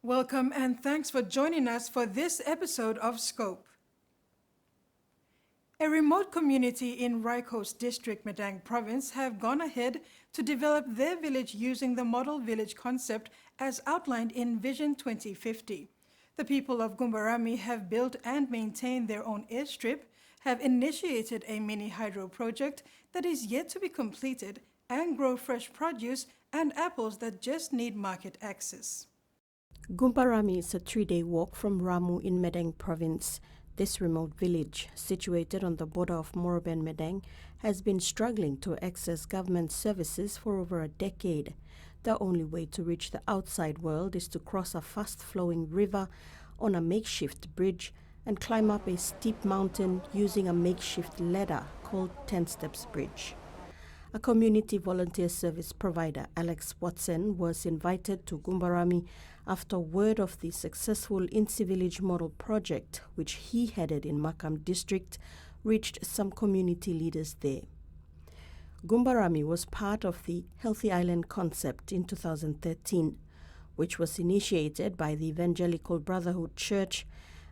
Welcome and thanks for joining us for this episode of Scope. A remote community in Rai Coast District, Madang Province have gone ahead to develop their village using the model village concept as outlined in Vision 2050. The people of Gumbarami have built and maintained their own airstrip, have initiated a mini hydro project that is yet to be completed, and grow fresh produce and apples that just need market access. Gumbarami is a 3-day walk from Ramu in Madang Province. This remote village, situated on the border of Morobe and Madang, has been struggling to access government services for over a decade. The only way to reach the outside world is to cross a fast-flowing river on a makeshift bridge and climb up a steep mountain using a makeshift ladder called 10 Steps Bridge. A community volunteer service provider, Alex Watson, was invited to Gumbarami after word of the successful Insi Village Model project, which he headed in Makam district, reached some community leaders there. Gumbarami was part of the Healthy Island concept in 2013, which was initiated by the Evangelical Brotherhood Church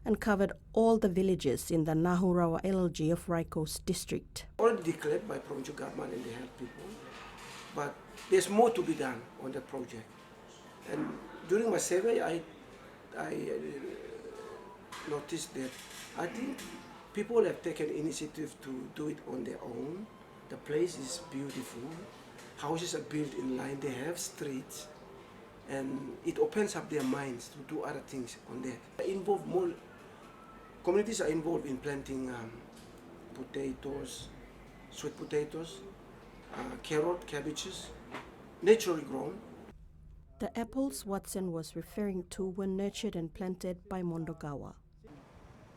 and covered all the villages in the Nahurawa LLG of Rai Coast district. Already declared by provincial government and the health people, but there's more to be done on the project. And during my survey, I noticed that I think people have taken initiative to do it on their own. The place is beautiful. Houses are built in line. They have streets, and it opens up their minds to do other things on that. Involve more. Communities are involved in planting potatoes, sweet potatoes, carrot, cabbages, naturally grown. The apples Watson was referring to were nurtured and planted by Mondogawa.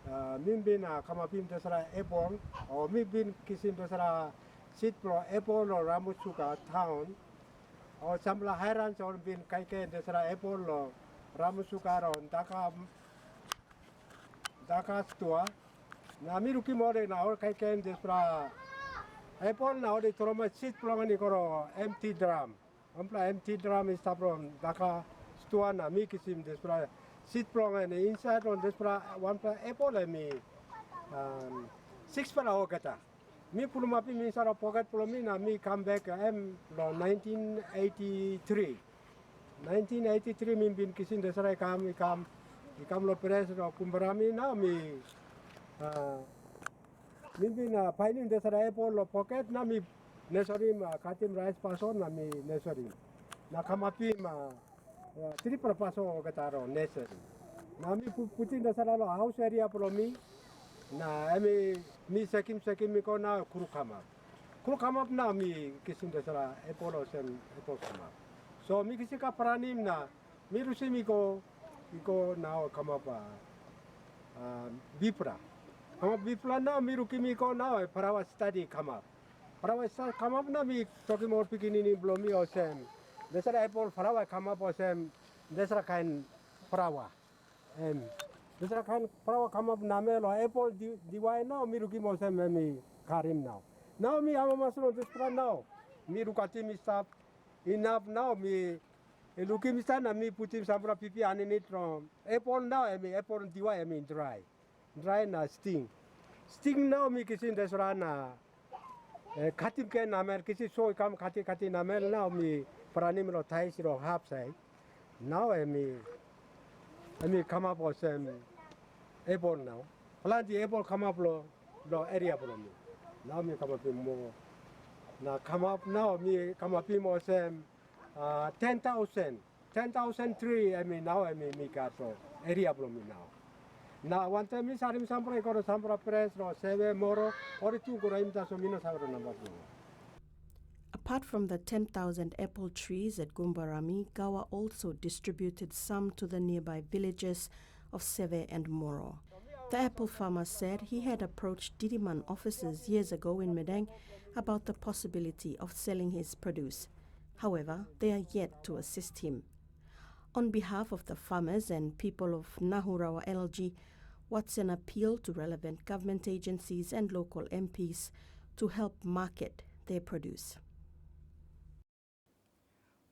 Mimbin kamapim dasara apple, or mimbin kisim dasara seed pro apple or Ramusuka town, or samla Highlands or bin kaike dasara apple or Ramusuka or Daka store. Na miruki more na or kaike dasara apple now they throw my seed pro ni koro empty drum. Ampla empty drum is from Daka store na mi kisim dasara seed pro and inside on dasara one apple and me 6 per hour kata. Me pulumapi mi sara pocket pulumi na mi come back 1983. 1983 mi bin kisin dasara ikam lo pres ro Gumbarami na mi bin finding dasara apple lo pocket na mi nesorim katim rice pason na mi nesorim. Na kamapi ma 3 per paso kataro nesorim. Na mi putin dasara lo house area pulumi. Na mi sekim mi ko na kuru na mi kisim dasara apple sem apple kama. So mi kisika pranim na mi rusi mi ko na kamapa bipra na mi ruki mi ko na parawa study kama na mi toki more pikini blomi o sem dasara apple parawa kama po sem dasara kain parawa dasara kain parawa kama name lo apple diwai now mi ruki mo sem mi karim now mi ama masro dasara now mi rukati mi stop enough now mi looking mi sana mi putim sampra pipi anini from apple now apple diwai dry na sting now mi kisin dasara na katim ke namer kisi so kam kati namer now mi pranim lo thai siro half side now mi come up with some apple now plant the apple come up lo area for me now mi come up more now come up now mi come up more some 10,000 tree now mi got so area for me now one time mi sarim sampra press no seve moro or two ko imta so mino sabro number. Apart from the 10,000 apple trees at Gumbarami, Gawa also distributed some to the nearby villages of Seve and Moro. The apple farmer said he had approached Didiman officers years ago in Madang about the possibility of selling his produce. However, they are yet to assist him. On behalf of the farmers and people of Nahurawa LLG, Watson appealed to relevant government agencies and local MPs to help market their produce.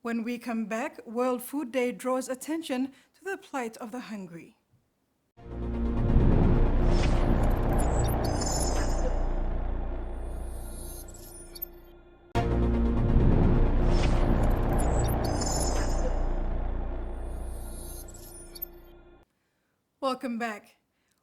When we come back, World Food Day draws attention to the plight of the hungry. Welcome back.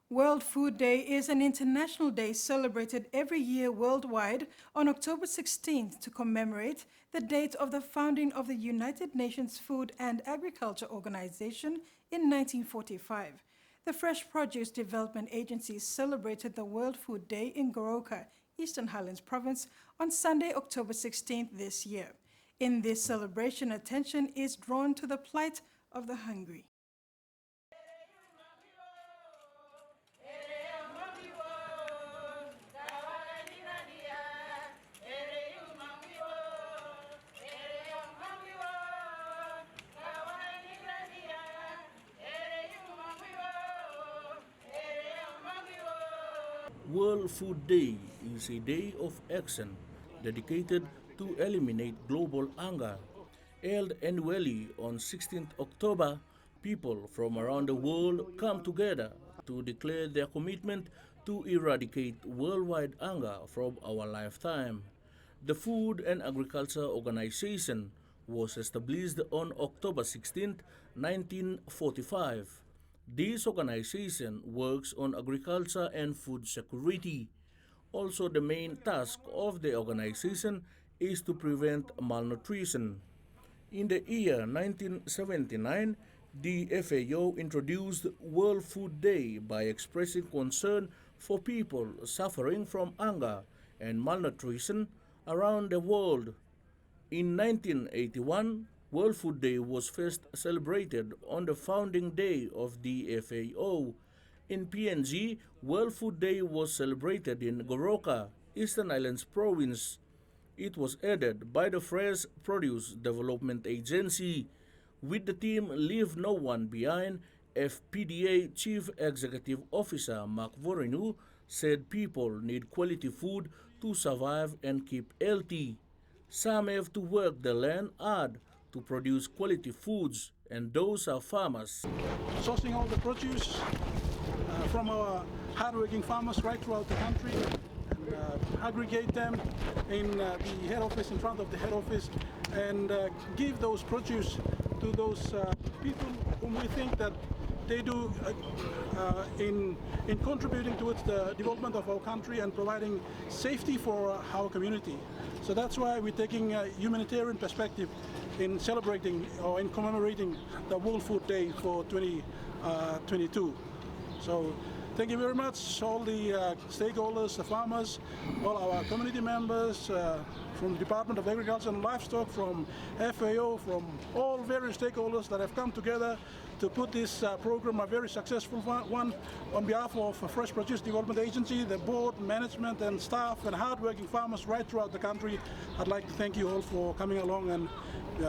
World Food Day is an international day celebrated every year worldwide on October 16th to commemorate the date of the founding of the United Nations Food and Agriculture Organization in 1945. The Fresh Produce Development Agency celebrated the World Food Day in Goroka, Eastern Highlands Province, on Sunday, October 16th this year. In this celebration, attention is drawn to the plight of the hungry. World Food Day is a day of action dedicated to eliminate global hunger. Held annually on 16th October, people from around the world come together to declare their commitment to eradicate worldwide hunger from our lifetime. The Food and Agriculture Organization was established on October 16, 1945. This organization works on agriculture and food security. Also, the main task of the organization is to prevent malnutrition. In the year 1979, the FAO introduced World Food Day by expressing concern for people suffering from hunger and malnutrition around the world. In 1981, World Food Day was first celebrated on the founding day of the FAO. In PNG, World Food Day was celebrated in Goroka, Eastern Highlands Province. It was headed by the Fresh Produce Development Agency. With the team Leave No One Behind, FPDA Chief Executive Officer Mark Vorinu said people need quality food to survive and keep healthy. Some have to work the land hard to produce quality foods, and those are farmers. Sourcing all the produce from our hardworking farmers right throughout the country, and aggregate them in the head office, in front of the head office, and give those produce to those people whom we think that they do in contributing towards the development of our country and providing safety for our community. So that's why we're taking a humanitarian perspective in celebrating or in commemorating the World Food Day for 2022. So thank you very much, all the stakeholders, the farmers, all our community members, from the Department of Agriculture and Livestock, from FAO, from all various stakeholders that have come together to put this program a very successful one. On behalf of Fresh Produce Development Agency, the board, management and staff and hardworking farmers right throughout the country, I'd like to thank you all for coming along and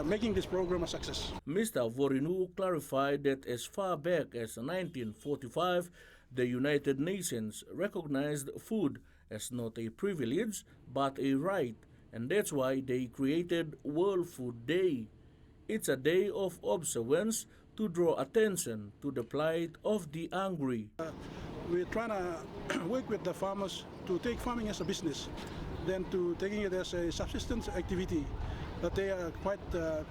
making this program a success. Mr. Vorinu clarified that as far back as 1945, the United Nations recognized food as not a privilege but a right, and that's why they created World Food Day. It's a day of observance to draw attention to the plight of the hungry. We're trying to work with the farmers to take farming as a business, then to taking it as a subsistence activity that they are quite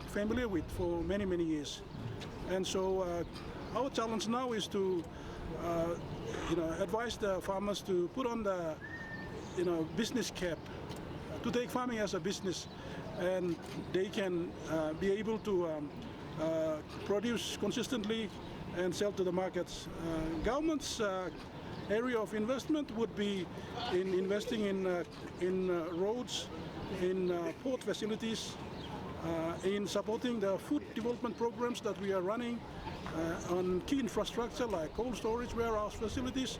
familiar with for many, many years. And so our challenge now is to advise the farmers to put on the business cap, to take farming as a business, and they can be able to produce consistently and sell to the markets. Government's area of investment would be in investing in roads, in port facilities, in supporting the food development programs that we are running on key infrastructure like cold storage, warehouse facilities,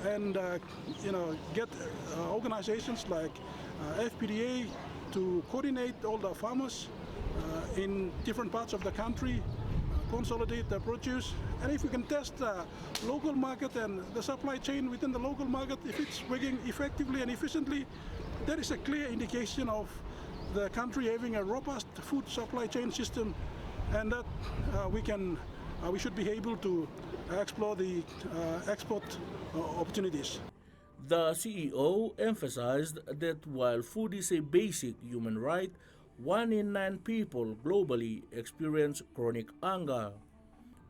and get organizations like FPDA to coordinate all the farmers in different parts of the country, consolidate the produce, and if we can test the local market and the supply chain within the local market, if it's working effectively and efficiently, there is a clear indication of the country having a robust food supply chain system, and that we can we should be able to explore the export opportunities. The CEO emphasized that while food is a basic human right, 1 in 9 people globally experience chronic hunger.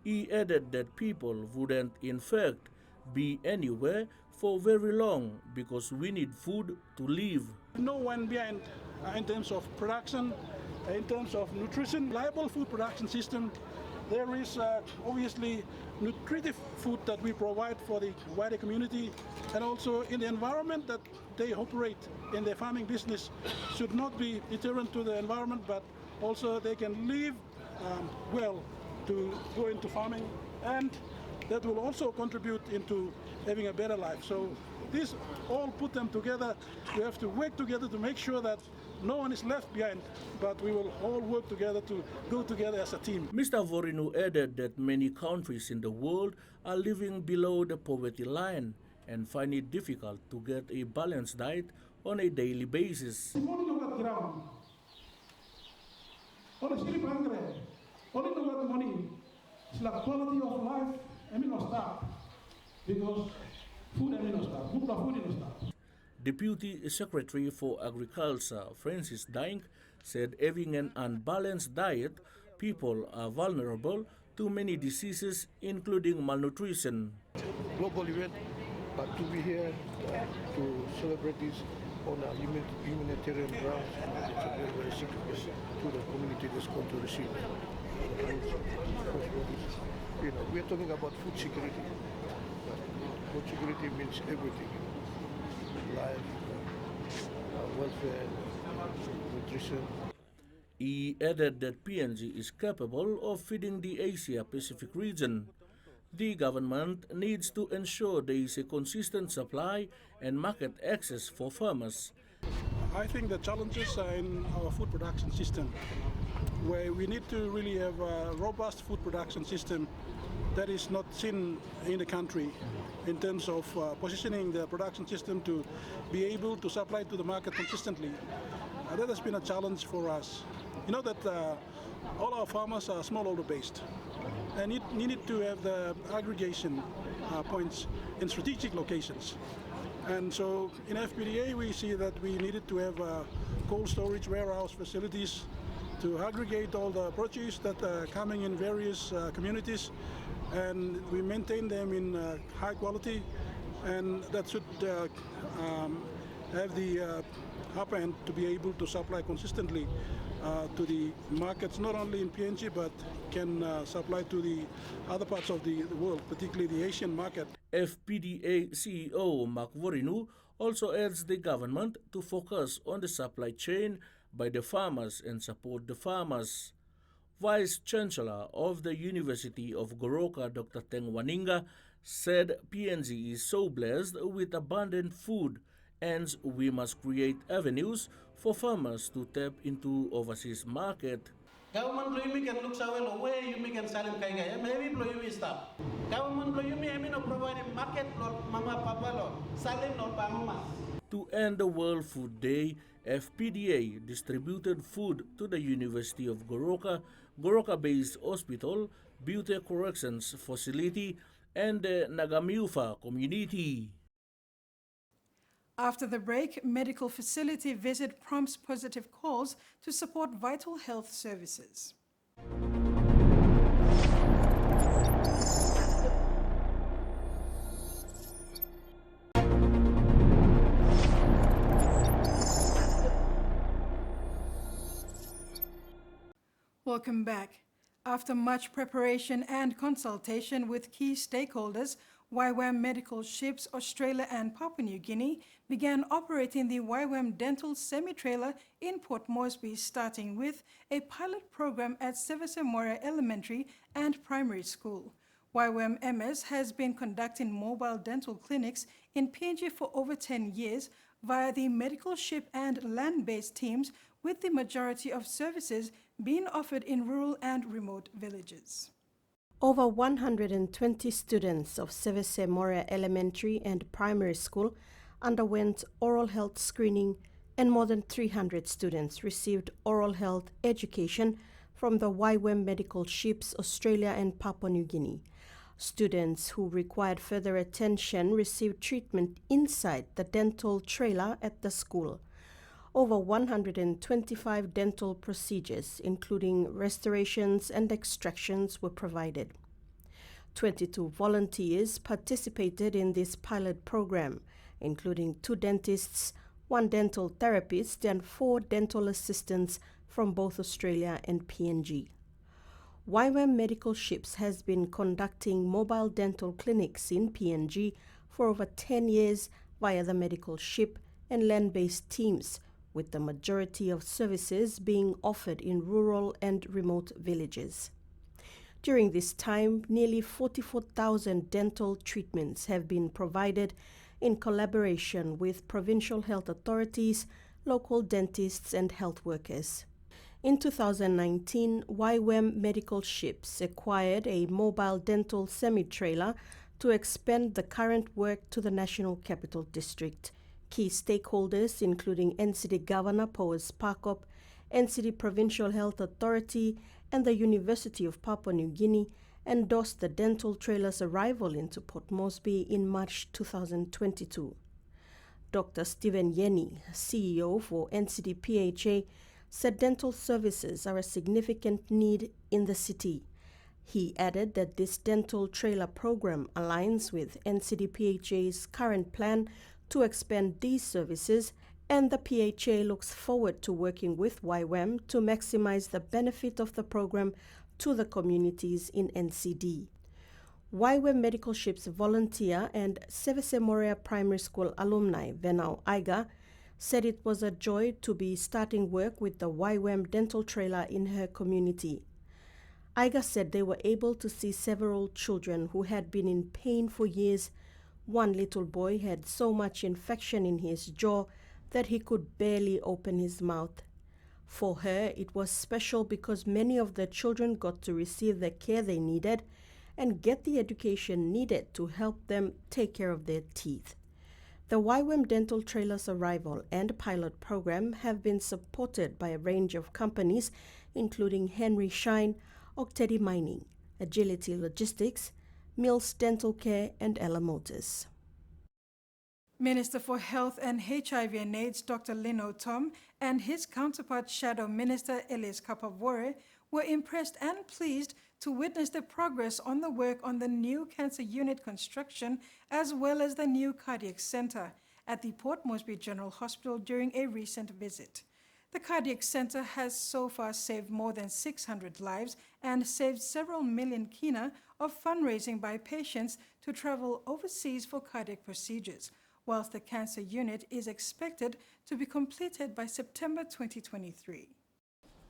He added that people wouldn't in fact be anywhere for very long because we need food to live. No one behind in terms of production, in terms of nutrition, reliable food production system. There is obviously nutritive food that we provide for the wider community, and also in the environment that they operate in their farming business should not be deterrent to the environment, but also they can live well to go into farming, and that will also contribute into having a better life. So this all put them together. We have to work together to make sure that no one is left behind, but we will all work together to go together as a team. Mr. Vorinu added that many countries in the world are living below the poverty line and find it difficult to get a balanced diet on a daily basis. Quality of life, because food Deputy Secretary for Agriculture Francis Daink said having an unbalanced diet, people are vulnerable to many diseases including malnutrition. Global event, but to be here to celebrate this on a humanitarian grounds, it's a very, very significant to the community that's going to receive. You know, we are talking about food security. Food security means everything. Life, welfare, nutrition. He added that PNG is capable of feeding the Asia-Pacific region. The government needs to ensure there is a consistent supply and market access for farmers. I think the challenges are in our food production system, where we need to really have a robust food production system that is not seen in the country in terms of positioning the production system to be able to supply to the market consistently. That has been a challenge for us. You know that all our farmers are smallholder based, and you need to have the aggregation points in strategic locations. And so in FPDA we see that we needed to have cold storage warehouse facilities to aggregate all the produce that are coming in various communities, and we maintain them in high quality, and that should have the upper end to be able to supply consistently to the markets, not only in PNG, but can supply to the other parts of the world, particularly the Asian market. FPDA CEO Mark Vorinu also urged the government to focus on the supply chain by the farmers and support the farmers. Vice Chancellor of the University of Goroka, Dr. Teng Waninga, said PNG is so blessed with abundant food, and we must create avenues for farmers to tap into overseas market. Government loyumi can look away away you can salim kaiga maybe loyumi stop. Government loyumi no provide market lot mama papa lot salim not mama. To end the World Food Day, FPDA distributed food to the University of Goroka, Goroka-based hospital, beauty corrections facility, and the Nagamiufa community. After the break, medical facility visit prompts positive calls to support vital health services. Welcome back. After much preparation and consultation with key stakeholders, YWAM Medical Ships Australia and Papua New Guinea began operating the YWAM Dental Semi-Trailer in Port Moresby, starting with a pilot program at Sevasemora Elementary and Primary School. YWAM MS has been conducting mobile dental clinics in PNG for over 10 years via the medical ship and land-based teams, with the majority of services being offered in rural and remote villages. Over 120 students of Sevasemora Elementary and Primary School underwent oral health screening, and more than 300 students received oral health education from the YWAM medical ships Australia and Papua New Guinea. Students who required further attention received treatment inside the dental trailer at the school. Over 125 dental procedures, including restorations and extractions, were provided. 22 volunteers participated in this pilot program, including 2 dentists, 1 dental therapist, and 4 dental assistants from both Australia and PNG. YWAM Medical Ships has been conducting mobile dental clinics in PNG for over 10 years via the medical ship and land-based teams, with the majority of services being offered in rural and remote villages. During this time, nearly 44,000 dental treatments have been provided in collaboration with provincial health authorities, local dentists, and health workers. In 2019, YWAM Medical Ships acquired a mobile dental semi-trailer to expand the current work to the National Capital District. Key stakeholders, including NCD Governor Powes Parkop, NCD Provincial Health Authority, and the University of Papua New Guinea, endorsed the dental trailer's arrival into Port Moresby in March 2022. Dr. Stephen Yenny, CEO for NCD PHA, said dental services are a significant need in the city. He added that this dental trailer program aligns with NCD PHA's current plan to expand these services, and the PHA looks forward to working with YWAM to maximize the benefit of the program to the communities in NCD. YWAM Medical Ships volunteer and Sevese Moria Primary School alumni Venau Aiga said it was a joy to be starting work with the YWAM dental trailer in her community. Aiga said they were able to see several children who had been in pain for years. One little boy had so much infection in his jaw that he could barely open his mouth. For her, it was special because many of the children got to receive the care they needed and get the education needed to help them take care of their teeth. The YWAM dental trailer's arrival and pilot program have been supported by a range of companies, including Henry Schein, Octedi Mining, Agility Logistics, Mills Dental Care, and Ella Motors. Minister for Health and HIV and AIDS Dr. Lino Tom and his counterpart Shadow Minister Elias Kapavore were impressed and pleased to witness the progress on the work on the new cancer unit construction as well as the new cardiac center at the Port Moresby General Hospital during a recent visit. The cardiac center has so far saved more than 600 lives and saved several million kina of fundraising by patients to travel overseas for cardiac procedures, whilst the cancer unit is expected to be completed by September 2023.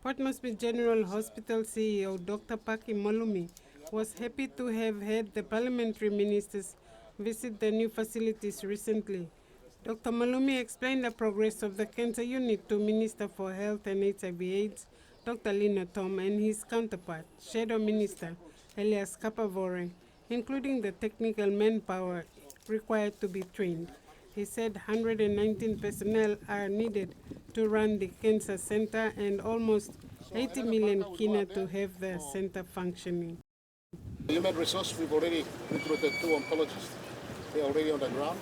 Port Moresby General Hospital CEO Dr. Paki Molumi was happy to have had the parliamentary ministers visit the new facilities recently. Dr. Molumi explained the progress of the cancer unit to Minister for Health and HIV/AIDS, Dr. Lino Tom, and his counterpart, Shadow Minister Elias Kapavore, including the technical manpower required to be trained. He said 119 personnel are needed to run the cancer center and almost 80 million kina to have the center functioning. Human resource, we've already recruited 2 oncologists. They're already on the ground.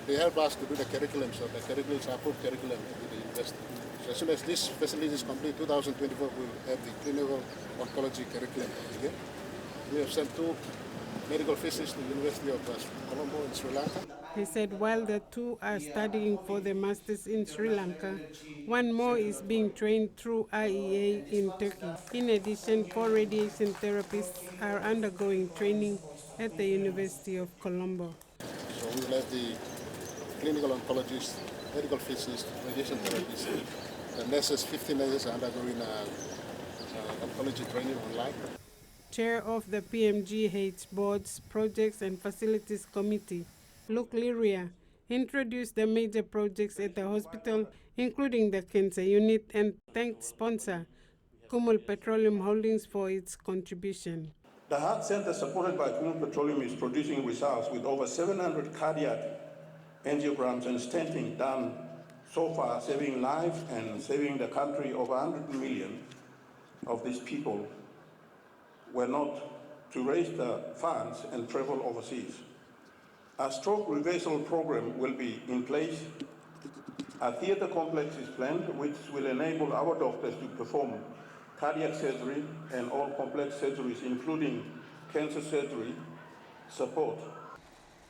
They help us to do the curriculum, so the curriculum is approved curriculum with the university. So as soon as this facility is complete, 2024, we'll have the clinical oncology curriculum here. We have sent 2 medical physicists to the University of Colombo in Sri Lanka. He said while the 2 are studying for the masters in Sri Lanka, 1 more is being trained through IEA in Turkey. In addition, 4 radiation therapists are undergoing training at the University of Colombo. So we will have the clinical oncologist, medical physicist, radiation therapist. The nurses, 50 nurses are undergoing oncology training online. Chair of the PMGH Board's Projects and Facilities Committee, Luke Liria, introduced the major projects at the hospital, including the cancer unit, and thanked sponsor Kumul Petroleum Holdings for its contribution. The Heart Center, supported by Kumul Petroleum, is producing results with over 700 cardiac angiograms and stenting done so far, saving lives and saving the country over 100 million of these people were not to raise the funds and travel overseas. A stroke reversal program will be in place. A theatre complex is planned, which will enable our doctors to perform cardiac surgery and all complex surgeries, including cancer surgery support.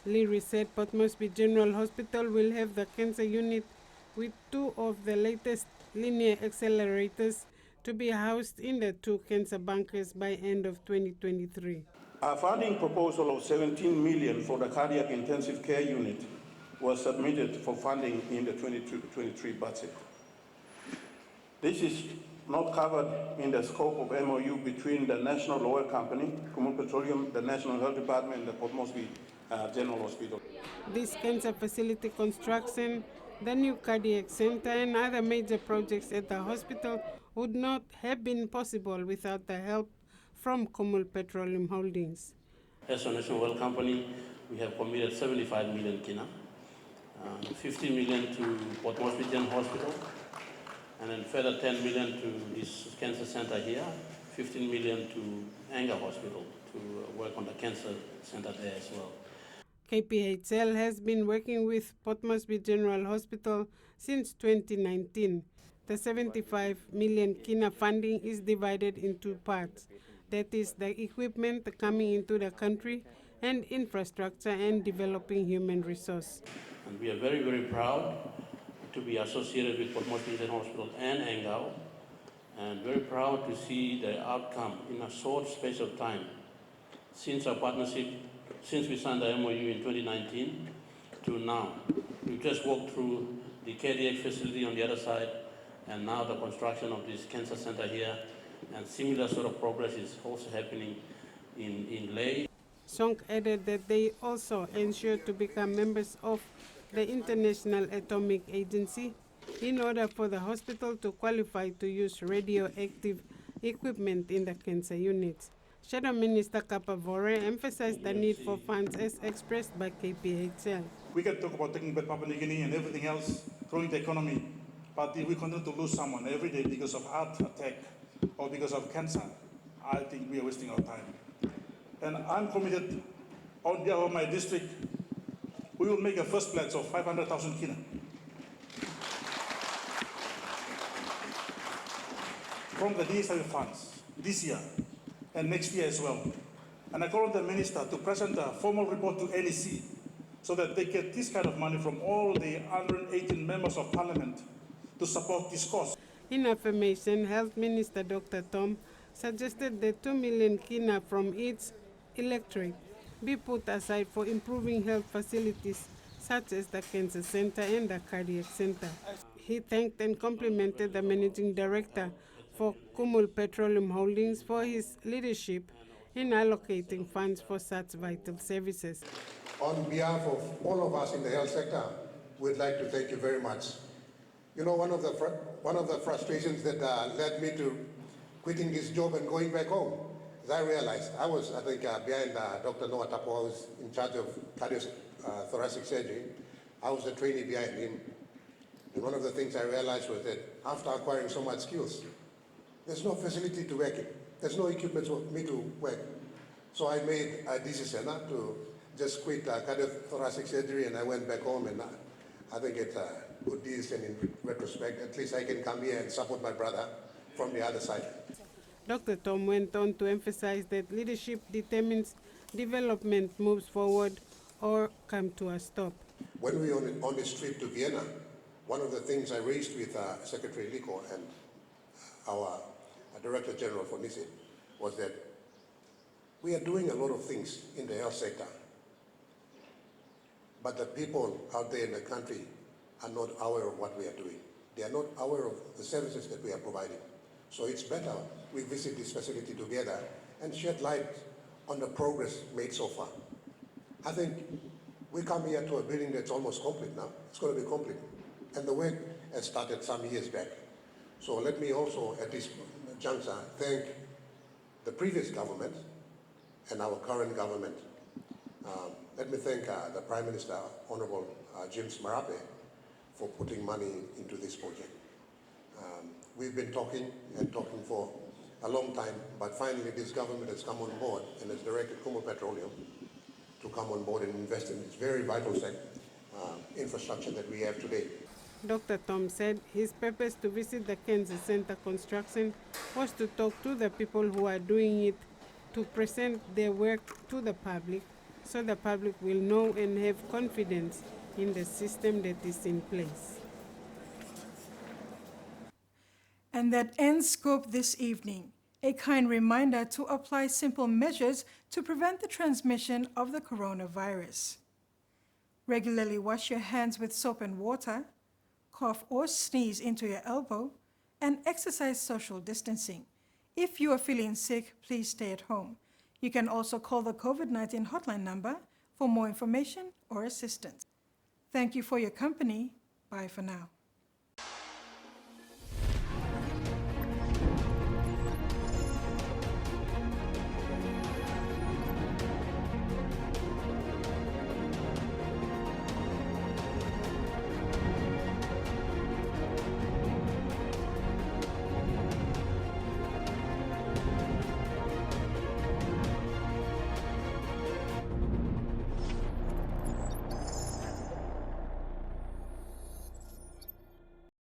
Leary said Port Moresby General Hospital will have the cancer unit with 2 of the latest linear accelerators to be housed in the 2 cancer bunkers by end of 2023. A funding proposal of 17 million for the cardiac intensive care unit was submitted for funding in the 22-23 budget. This is not covered in the scope of MOU between the National Oil Company, Kumul Petroleum, the National Health Department, and the Port Moresby General Hospital. This cancer facility construction, the new cardiac center, and other major projects at the hospital would not have been possible without the help from Kumul Petroleum Holdings. As a National Oil Company, we have committed 75 million kina, 50 million to Port Moresby General Hospital, and then further 10 million to this cancer center here, 15 million to Anga Hospital to work on the cancer center there as well. KPHL has been working with Port Moresby General Hospital since 2019. The 75 million kina funding is divided in 2 parts. That is the equipment coming into the country and infrastructure and developing human resource. And we are very, very proud to be associated with Port Moresby General Hospital and Angao, and very proud to see the outcome in a short space of time. Since our partnership, since we signed the MOU in 2019 to now, we've just walked through the cardiac facility on the other side, and now the construction of this cancer center here, and similar sort of progress is also happening in Ley. Song added that they also ensure to become members of the International Atomic Agency in order for the hospital to qualify to use radioactive equipment in the cancer units. Shadow Minister Kapavore emphasized the need for funds as expressed by KPHL. We can talk about taking back Papua New Guinea and everything else, growing the economy, but if we continue to lose someone every day because of heart attack or because of cancer, I think we are wasting our time. And I'm committed on behalf of my district, we will make a first pledge of 500,000 kina. From the DSW funds this year and next year as well. And I call on the minister to present a formal report to NEC so that they get this kind of money from all the 118 members of parliament to support this cause. In affirmation, Health Minister Dr. Tom suggested that 2 million kina from its electorate be put aside for improving health facilities such as the cancer center and the cardiac center. He thanked and complimented the managing director for Kumul Petroleum Holdings for his leadership in allocating funds for such vital services. On behalf of all of us in the health sector, we'd like to thank you very much. You know, one of the frustrations that led me to quitting this job and going back home, as I realized, I think, behind Dr. Noah Tapo, I was in charge of cardiothoracic surgery. I was the trainee behind him. And one of the things I realized was that after acquiring so much skills, there's no facility to work in. There's no equipment for me to work. So I made a decision to just quit cardiothoracic surgery, and I went back home, and I think it's a good decision in retrospect. At least I can come here and support my brother from the other side. Dr. Tom went on to emphasize that leadership determines development moves forward or come to a stop. When we were on this trip to Vienna, one of the things I raised with Secretary Liko and our Director General for NICE was that we are doing a lot of things in the health sector, but the people out there in the country are not aware of what we are doing. They are not aware of the services that we are providing. So it's better we visit this facility together and shed light on the progress made so far. I think we come here to a building that's almost complete now. It's going to be complete. And the work has started some years back. So let me also, at this juncture, thank the previous government and our current government. Let me thank the Prime Minister, Honorable James Marape, for putting money into this project. We've been talking and talking for a long time, but finally this government has come on board and has directed Kumul Petroleum to come on board and invest in this very vital infrastructure that we have today. Dr. Tom said his purpose to visit the Kenzie Center construction was to talk to the people who are doing it, to present their work to the public, so the public will know and have confidence in the system that is in place. And that ends Scope this evening. A kind reminder to apply simple measures to prevent the transmission of the coronavirus. Regularly wash your hands with soap and water, cough or sneeze into your elbow, and exercise social distancing. If you are feeling sick, please stay at home. You can also call the COVID-19 hotline number for more information or assistance. Thank you for your company. Bye for now.